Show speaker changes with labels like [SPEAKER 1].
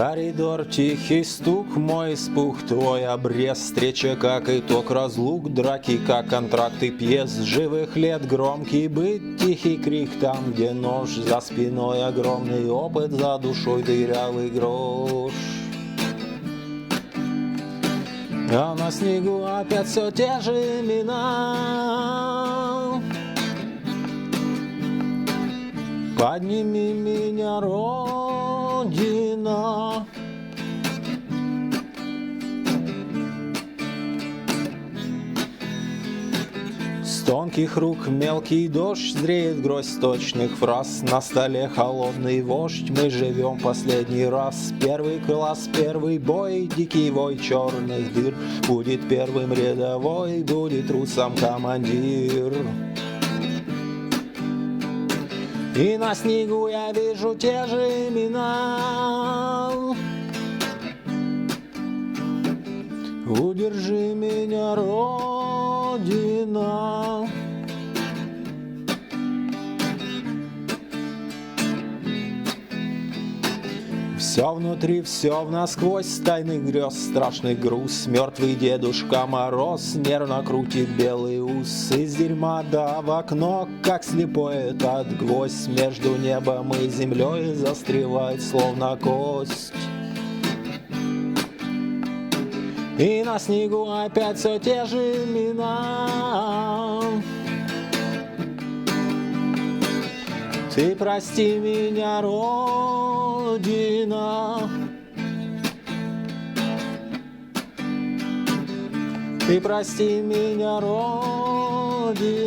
[SPEAKER 1] Коридор, тихий стук, мой испуг, твой обрез, встреча как итог разлук, драки как контракты пьес, живых лет громкий быт, тихий крик там, где нож, за спиной огромный опыт, за душой дырявый грош. А на снегу опять все те же имена. Подними меня, Родина. С тонких рук мелкий дождь, зреет гроздь точных фраз. На столе холодный вождь, мы живем последний раз. Первый класс, первый бой, дикий вой черных дыр. Будет первым рядовой, будет русом командир. И на снегу я вижу те же имена. Удержи меня, Родина. Все внутри, все насквозь, тайных грез, страшный груз. Мертвый Дедушка Мороз нервно крутит белый ус. Из дерьма да в окно, как слепой этот гвоздь, между небом и землей застревает, словно кость. И на снегу опять все те же имена. Ты прости меня, Родина. Ты прости меня, Родина.